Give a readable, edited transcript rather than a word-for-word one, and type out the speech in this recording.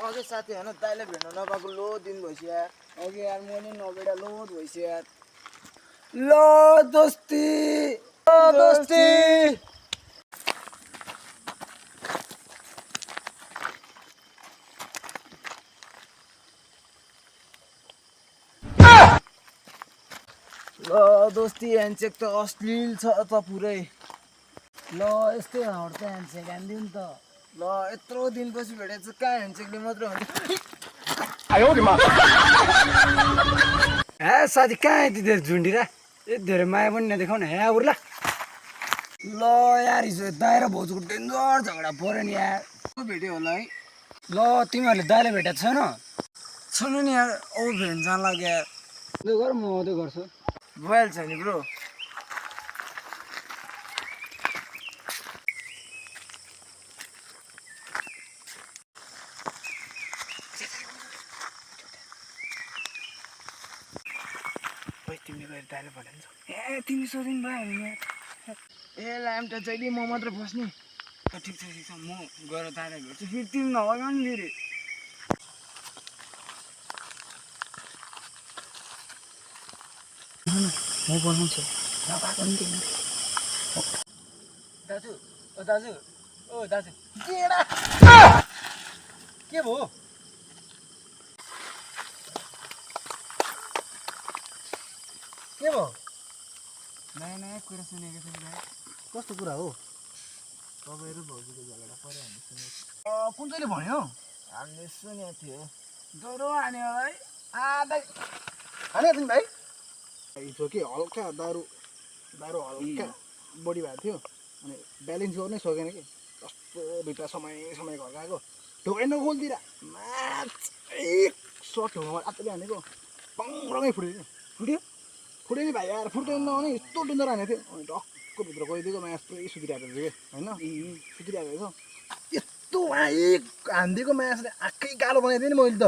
अघि साथी होइन दाइले भेट्न नपाएको लो दिन भइसक्यो अघि यार मैले नभेटा लोड भइसक्यो यार लो दोस्ती दोस्ती ल दोस्ती ह्यान्डसेक त अश्लील छ त पुरै ल यस्तै हड्छ ह्यान्डसेक हान्दिउँ नि त ल यत्रो दिनपछि भेटेको छ कहाँ ह्यान्डसेकले मात्रै हुन्छ हे साथी कहाँ यति धेरै झुन्डिरा यति धेरै माया पनि नदेखाउ न यहाँ उर्ला ल यार हिजो दाइ र भाउजूको डेन्जर झगडा पऱ्यो नि यार भेट्यो होला है ल तिमीहरूले दाइले भेटेको छैन सुन्नु नि यार औ भेट्न जान लाग्यो यार त्यो गर म आउँदै गर्छु भइहाल्छ नि ब्रो तिमीले गएर दाइले भेटेन्छ ए तिमी सोधिनु भयो नि ए लाम्टा जहिले म मात्र बस्ने ठिक छ म गएर दाइलाई भेट्छु फेरि तिमी नभएमा नि फेरि म बनाउँछु नभएको नि तिमी दाजु ओ दाजु ओ दाजु केडा के भयो के भयो नयाँ नयाँ कुरा सुनेको छ भाइ कस्तो कुरा हो तपाईँहरू भाउजूको झगडा पऱ्यो हामीले सुनेको कुन चाहिँले भन्यो हामीले सुनेको थियो ज्वरो हान्यो है दाइ हाने तिमी भाइ हिजो के हल्का दारू हल्का बढी भएको थियो अनि ब्यालेन्स गर्नै सकेन कि कस्तो भित्र समय घर गएको ढोकै नखोलिदिएर म्याच एक सर्ट ढोकामा आत्तैले हानेको पङरमै फुट्यो फुट्यो नि भाइ यार फुट्दैन भने यस्तो डुन्दर हानेको थियो अनि टक्क भित्र गइदिएको म्याच पुरै सुतिरहेको थियो कि होइन सुतिरहेको रहेछ यस्तो एक हानिदिएको म्याचले आँखै कालो बनाइदिएँ नि मैले त